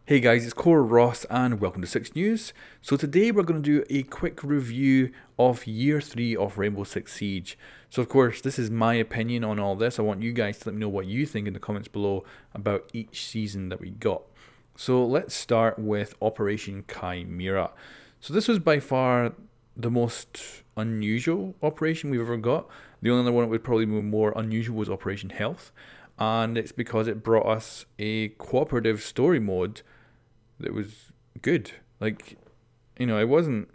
Hey guys, it's coreross and welcome to 6 News. So today we're going to do a quick review of Year 3 of Rainbow Six Siege. So of course, this is my opinion on all this. I want you guys to let me know what you think in the comments below about each season that we got. So let's start with Operation Chimera. So this was by far the most unusual operation we've ever got. The only other one that would probably be more unusual was Operation Health. And it's because it brought us a cooperative story mode that was good. Like, it wasn't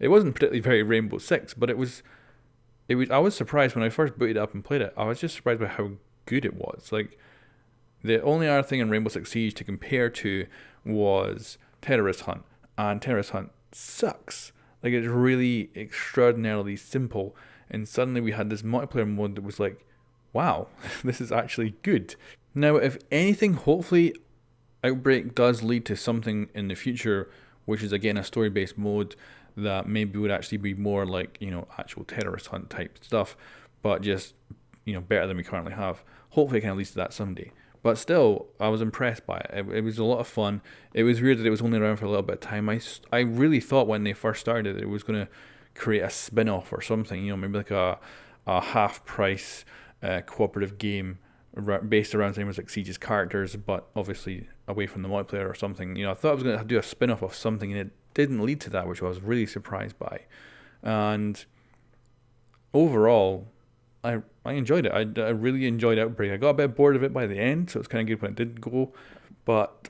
particularly very Rainbow Six, but it was. I was surprised when I first booted it up and played it. I was just surprised by how good it was. Like, the only other thing in Rainbow Six Siege to compare to was Terrorist Hunt, and Terrorist Hunt sucks. Like, it's really extraordinarily simple, and suddenly we had this multiplayer mode that was like, wow, this is actually good. Now, if anything, hopefully Outbreak does lead to something in the future, which is again a story based mode that maybe would actually be more like, actual terrorist hunt type stuff, but just, better than we currently have. Hopefully it kind of leads to that someday. But still, I was impressed by it. It was a lot of fun. It was weird that it was only around for a little bit of time. I really thought when they first started it was going to create a spin off or something, maybe like a half price cooperative game based around Rainbow Six Siege's characters, but obviously away from the multiplayer or something. I thought I was going to do a spin off of something, and it didn't lead to that, which I was really surprised by. And overall, I enjoyed it. I really enjoyed Outbreak. I got a bit bored of it by the end, so it's kind of good when it did go. But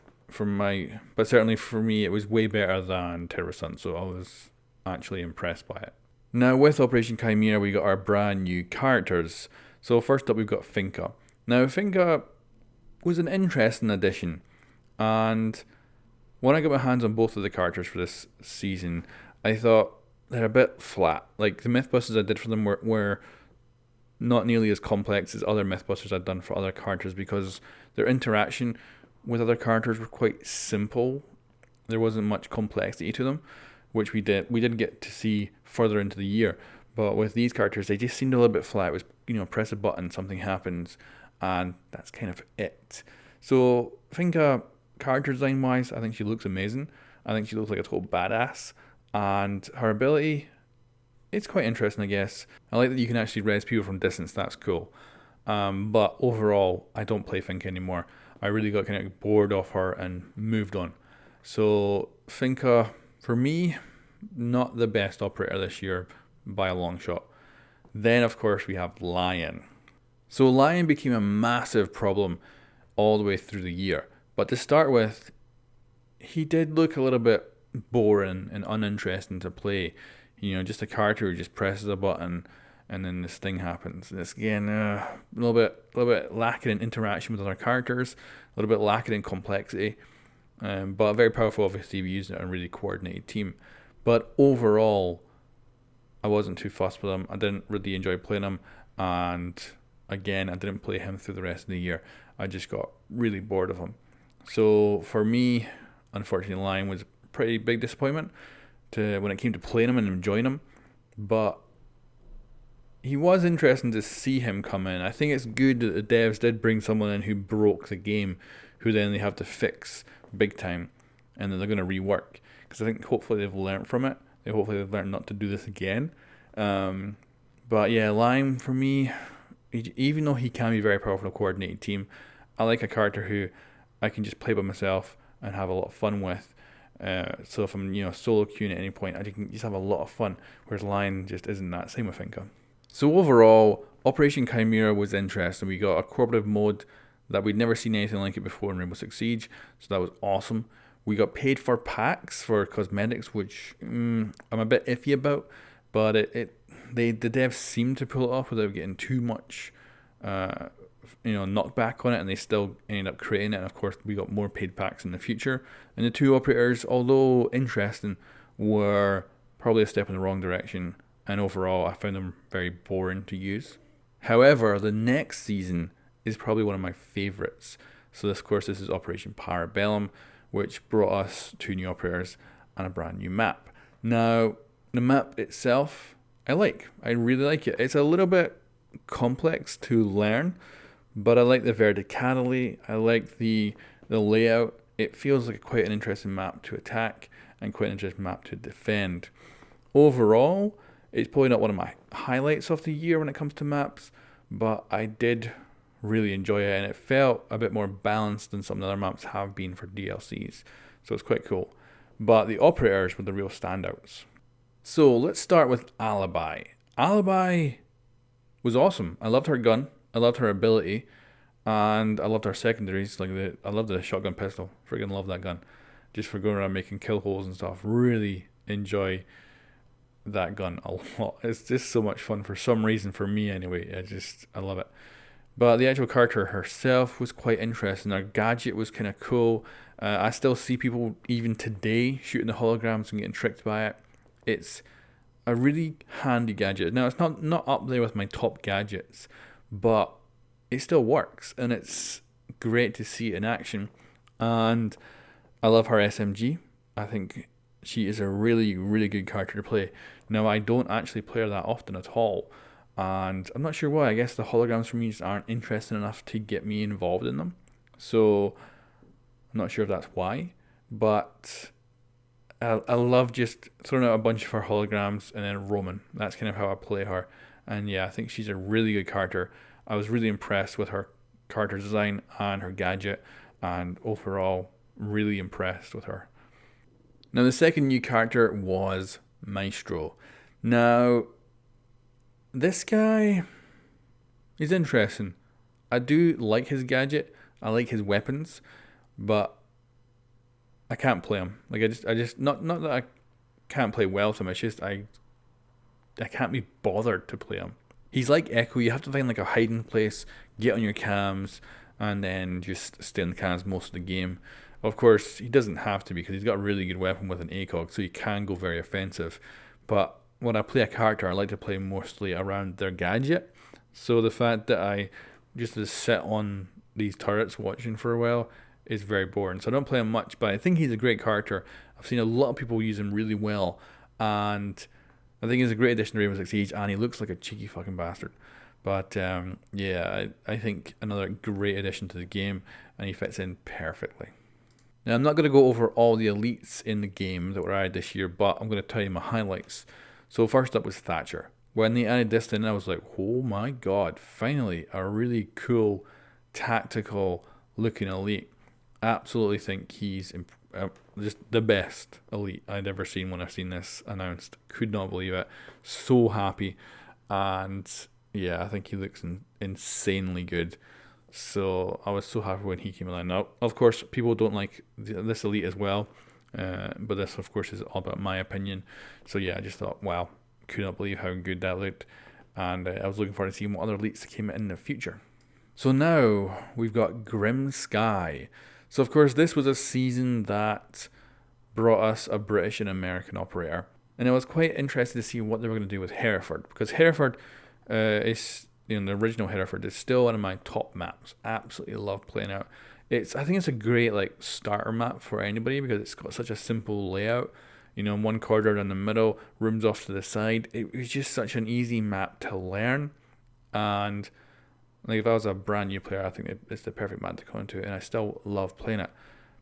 but certainly for me, it was way better than Terrorist Hunt, so I was actually impressed by it. Now with Operation Chimera, we got our brand new characters. So first up, we've got Finka. Now, Finka was an interesting addition, and when I got my hands on both of the characters for this season, I thought they're a bit flat. Like, the Mythbusters I did for them were not nearly as complex as other Mythbusters I'd done for other characters because their interaction with other characters were quite simple. There wasn't much complexity to them, which we did get to see further into the year. But with these characters, they just seemed a little bit flat. It was, press a button, something happens, and that's kind of it. So I think character design wise, I think she looks amazing. I think she looks like a total badass, and her ability, it's quite interesting, I guess. I like that you can actually res people from distance. That's cool. But overall, I don't play Finka anymore. I really got kind of bored of her and moved on. So Finka, for me, not the best operator this year by a long shot. Then of course we have Lion. So Lion became a massive problem all the way through the year. But to start with, he did look a little bit boring and uninteresting to play. Just a character who just presses a button and then this thing happens. And it's again a little bit lacking in interaction with other characters, a little bit lacking in complexity. But very powerful, obviously, if you use it in a really coordinated team. But overall, I wasn't too fussed with him. I didn't really enjoy playing him, and again, I didn't play him through the rest of the year. I just got really bored of him. So for me, unfortunately, Lion was a pretty big disappointment when it came to playing him and enjoying him. But he was interesting to see him come in. I think it's good that the devs did bring someone in who broke the game, who then they have to fix big time, and then they're going to rework. Because I think hopefully they've learned from it. Hopefully they've learned not to do this again. But yeah, Lime for me, even though he can be very powerful in a coordinated team, I like a character who I can just play by myself and have a lot of fun with. So if I'm solo queuing at any point, I can just have a lot of fun. Whereas Lion just isn't that. Same with Finka. So overall, Operation Chimera was interesting. We got a cooperative mode that we'd never seen anything like it before in Rainbow Six Siege, so that was awesome. We got paid for packs for cosmetics, which I'm a bit iffy about, but the devs seemed to pull it off without getting too much, knockback on it, and they still ended up creating it. And of course, we got more paid packs in the future. And the two operators, although interesting, were probably a step in the wrong direction. And overall, I found them very boring to use. However, the next season is probably one of my favorites. So this, of course, this is Operation Parabellum, which brought us two new operators and a brand new map. Now, the map itself, I really like it. It's a little bit complex to learn, but I like the verticality. I like the layout. it feels like quite an interesting map to attack and quite an interesting map to defend. Overall, it's probably not one of my highlights of the year when it comes to maps, but I did really enjoy it, and it felt a bit more balanced than some of the other maps have been for DLCs, so it's quite cool. But the operators were the real standouts. So let's start with Alibi. Alibi was awesome. I loved her gun, I loved her ability, and I loved her secondaries. I loved the shotgun pistol. Freaking love that gun. Just for going around making kill holes and stuff. Really enjoy that gun a lot. It's just so much fun for some reason, for me anyway. I love it. But the actual character herself was quite interesting. Her gadget was kind of cool. I still see people even today shooting the holograms and getting tricked by it. It's a really handy gadget. Now, it's not up there with my top gadgets, but it still works, and it's great to see it in action. And I love her SMG. I think she is a really, really good character to play. Now, I don't actually play her that often at all, and I'm not sure why. I guess the holograms for me just aren't interesting enough to get me involved in them. So I'm not sure if that's why, but I love just throwing out a bunch of her holograms and then roaming. That's kind of how I play her. And yeah, I think she's a really good character. I was really impressed with her character design and her gadget, and overall really impressed with her. Now, the second new character was Maestro. Now, this guy is interesting. I do like his gadget. I like his weapons, but I can't play him. Like I just not that I can't play well with him. It's just I can't be bothered to play him. He's like Echo. You have to find like a hiding place, get on your cams, and then just stay on the cams most of the game. Of course, he doesn't have to because he's got a really good weapon with an ACOG, so he can go very offensive. But when I play a character, I like to play mostly around their gadget. So the fact that I just sit on these turrets watching for a while is very boring. So I don't play him much, but I think he's a great character. I've seen a lot of people use him really well, and I think he's a great addition to Rainbow Six Siege, and he looks like a cheeky fucking bastard. But yeah, I think another great addition to the game, and he fits in perfectly. Now, I'm not going to go over all the elites in the game that were added this year, but I'm going to tell you my highlights. So first up was Thatcher. When they added this in, I was like, oh my god, finally a really cool, tactical looking elite. Absolutely think he's just the best elite I'd ever seen when I've seen this announced. Could not believe it. So happy. And yeah, I think he looks insanely good. So I was so happy when he came along. Now, of course, people don't like this elite as well. But this, of course, is all about my opinion. So yeah, I just thought, wow, could not believe how good that looked. And I was looking forward to seeing what other elites came in the future. So now we've got Grim Sky. So of course, this was a season that brought us a British and American operator. And I was quite interested to see what they were going to do with Hereford. Because Hereford is, the original Hereford is still one of my top maps. Absolutely love playing out. I think it's a great starter map for anybody because it's got such a simple layout. One corridor down the middle, rooms off to the side. It was just such an easy map to learn. And if I was a brand new player, I think it's the perfect map to come into, and I still love playing it.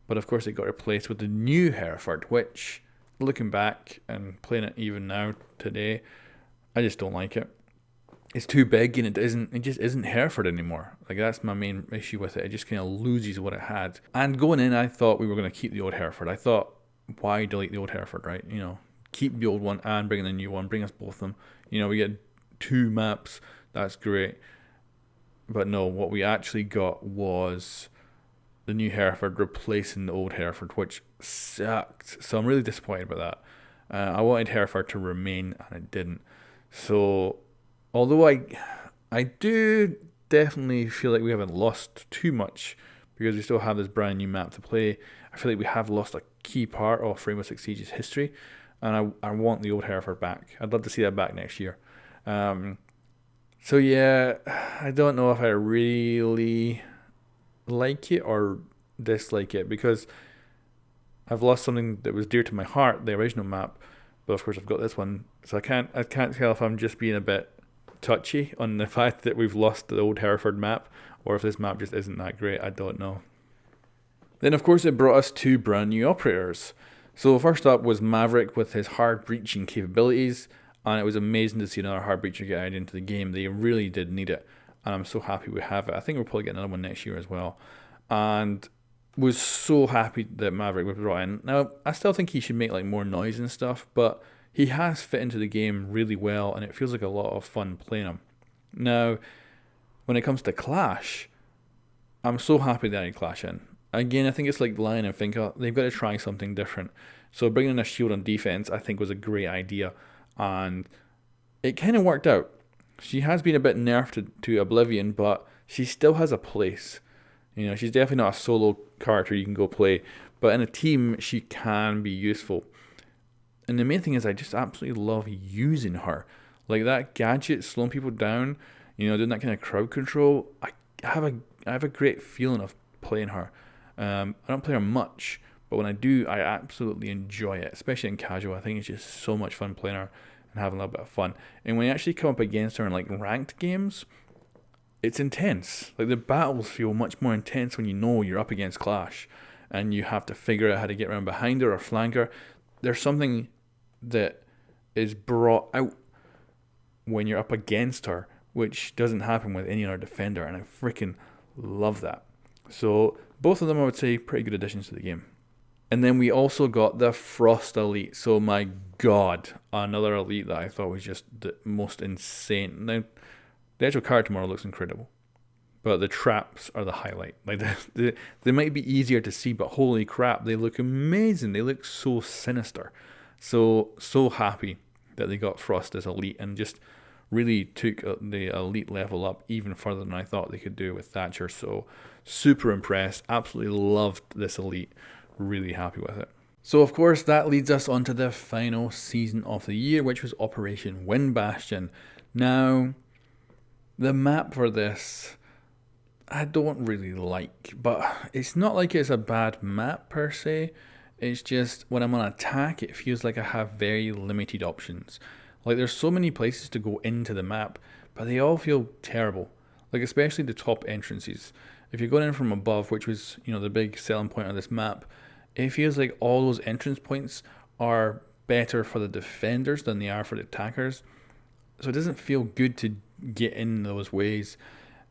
But of course, it got replaced with the new Hereford, which, looking back and playing it even now today, I just don't like it. It's too big, and it just isn't Hereford anymore. That's my main issue with it. It just kind of loses what it had. And going in, I thought we were going to keep the old Hereford. I thought, why delete the old Hereford, right? Keep the old one and bring in the new one. Bring us both of them. We get 2 maps. That's great. But no, what we actually got was the new Hereford replacing the old Hereford, which sucked. So I'm really disappointed about that. I wanted Hereford to remain, and it didn't. So, although I do definitely feel like we haven't lost too much because we still have this brand new map to play, I feel like we have lost a key part of Rainbow Six Siege's history, and I want the old Hereford back. I'd love to see that back next year. So yeah, I don't know if I really like it or dislike it because I've lost something that was dear to my heart, the original map, but of course I've got this one, so I can't tell if I'm just being a bit touchy on the fact that we've lost the old Hereford map or if this map just isn't that great. I don't know. Then, of course, it brought us two brand new operators. So first up was Maverick with his hard breaching capabilities, and it was amazing to see another hard breacher get added into the game. They really did need it, and I'm so happy we have it. I think we'll probably get another one next year as well. And was so happy that Maverick was brought in. Now, I still think he should make like more noise and stuff, but he has fit into the game really well, and it feels like a lot of fun playing him. Now, when it comes to Clash, I'm so happy that I Clash in. Again, I think it's like Lion and Finka. They've got to try something different. So bringing in a shield on defense, I think, was a great idea, and it kind of worked out. She has been a bit nerfed to Oblivion, but she still has a place. You know, she's definitely not a solo character you can go play, but in a team, she can be useful. And the main thing is, I just absolutely love using her. Like that gadget slowing people down, you know, doing that kind of crowd control. I have a great feeling of playing her. I don't play her much, but when I do, I absolutely enjoy it, especially in casual. I think it's just so much fun playing her and having a little bit of fun. And when you actually come up against her in like ranked games, it's intense. Like the battles feel much more intense when you know you're up against Clash and you have to figure out how to get around behind her or flank her. There's something that is brought out when you're up against her, which doesn't happen with any other defender, and I freaking love that. So both of them, I would say, pretty good additions to the game. And then we also got the Frost Elite. So my god, another elite that I thought was just the most insane. Now, the actual card tomorrow looks incredible, but the traps are the highlight. Like they might be easier to see, but holy crap, they look amazing. They look so sinister. So happy that they got Frost as elite and just really took the elite level up even further than I thought they could do with Thatcher. So super impressed. Absolutely loved this elite. Really happy with it. So of course that leads us on to the final season of the year, which was Operation Wind Bastion. Now, the map for this, I don't really like, but it's not like it's a bad map per se. It's just when I'm on attack, it feels like I have very limited options. Like there's so many places to go into the map, but they all feel terrible. Like especially the top entrances. If you're going in from above, which was, you know, the big selling point of this map, it feels like all those entrance points are better for the defenders than they are for the attackers. So it doesn't feel good to get in those ways.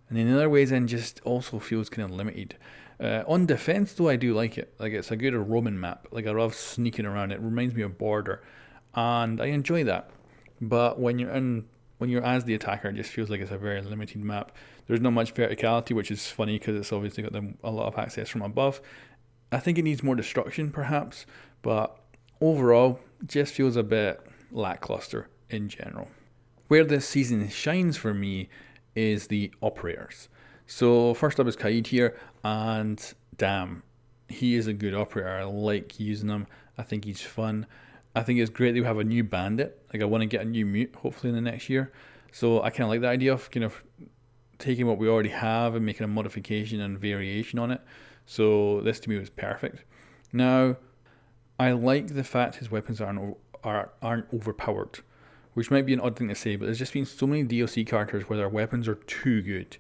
And then the other ways in just also feels kind of limited. On defense though, I do like it. Like it's a good Roman map. Like I love sneaking around. It reminds me of Border, and I enjoy that. But when you're as the attacker, it just feels like it's a very limited map. There's not much verticality, which is funny because it's obviously got a lot of access from above. I think it needs more destruction perhaps, but overall, it just feels a bit lackluster in general. Where this season shines for me is the operators. So first up is Kaid here, and damn, he is a good operator. I like using him. I think he's fun. I think it's great that we have a new bandit. Like I want to get a new mute hopefully in the next year. So I kind of like the idea of kind of taking what we already have and making a modification and variation on it. So this to me was perfect. Now, I like the fact his weapons aren't overpowered, which might be an odd thing to say, but there's just been so many DLC characters where their weapons are too good.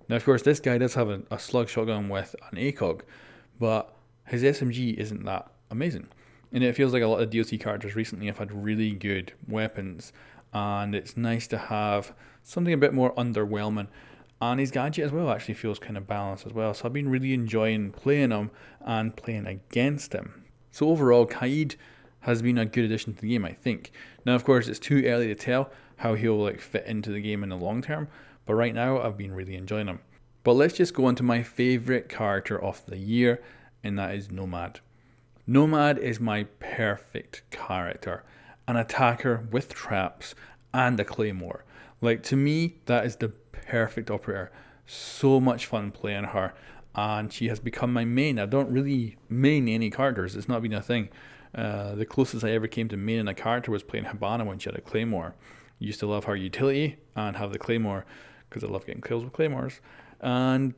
Now, of course, this guy does have a slug shotgun with an ACOG, but his SMG isn't that amazing. And it feels like a lot of DLC characters recently have had really good weapons, and it's nice to have something a bit more underwhelming. And his gadget as well actually feels kind of balanced as well. So I've been really enjoying playing him and playing against him. So overall, Kaid has been a good addition to the game, I think. Now, of course, it's too early to tell how he'll like fit into the game in the long term, but right now I've been really enjoying him. But let's just go on to my favourite character of the year, and that is Nomad. Nomad is my perfect character. An attacker with traps and a claymore. Like, to me, that is the perfect operator. So much fun playing her, and she has become my main. I don't really main any characters. It's not been a thing. The closest I ever came to maining a character was playing Hibana when she had a claymore. Used to love her utility and have the claymore because I love getting kills with claymores. And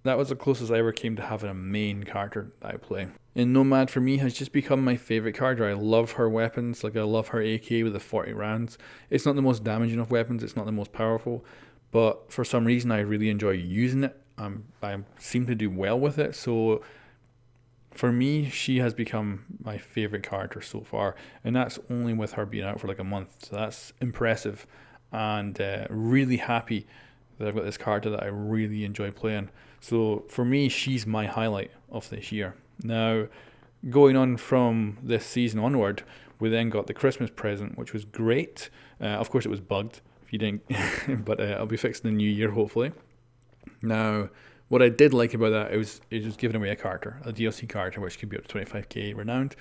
that was the closest I ever came to having a main character that I play. And Nomad for me has just become my favourite character. I love her weapons. Like I love her AK with the 40 rounds. It's not the most damaging of weapons. It's not the most powerful. But for some reason I really enjoy using it. I seem to do well with it. So For me, she has become my favorite character so far, and that's only with her being out for like a month. So that's impressive, and really happy that I've got this character that I really enjoy playing. So for me, she's my highlight of this year. Now, going on from this season onward, we then got the Christmas present, which was great. Of course, it was bugged if you didn't, but it'll be fixed in the new year, hopefully. Now, what I did like about that, it was giving away a character, a DLC character, which could be up to 25k renowned.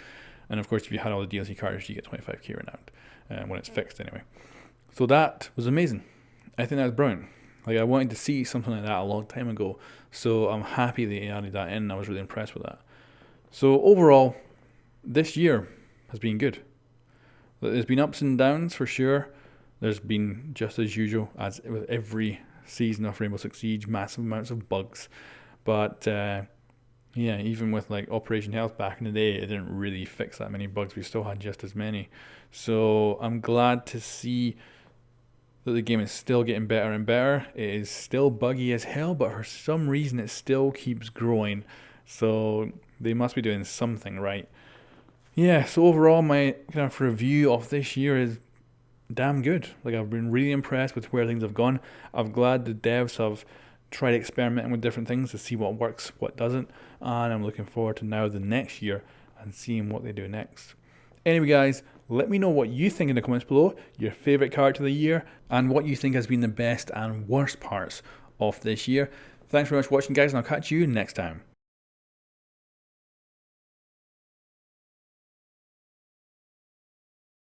And of course, if you had all the DLC characters, you get 25k renowned when it's fixed anyway. So that was amazing. I think that's brilliant. Like, I wanted to see something like that a long time ago, so I'm happy they added that in. I was really impressed with that. So overall, this year has been good. There's been ups and downs for sure. There's been, just as usual, as with every season of Rainbow Six Siege, massive amounts of bugs. But yeah, even with like Operation Health back in the day, it didn't really fix that many bugs. We still had just as many. So I'm glad to see that the game is still getting better and better. It is still buggy as hell, but for some reason it still keeps growing. So they must be doing something right. Yeah, so overall my kind of review of this year is damn good. Like, I've been really impressed with where things have gone. I'm glad the devs have tried experimenting with different things to see what works, what doesn't, and I'm looking forward to now the next year and seeing what they do next. Anyway guys, let me know what you think in the comments below, your favourite character of the year, and what you think has been the best and worst parts of this year. Thanks very much for watching guys, and I'll catch you next time.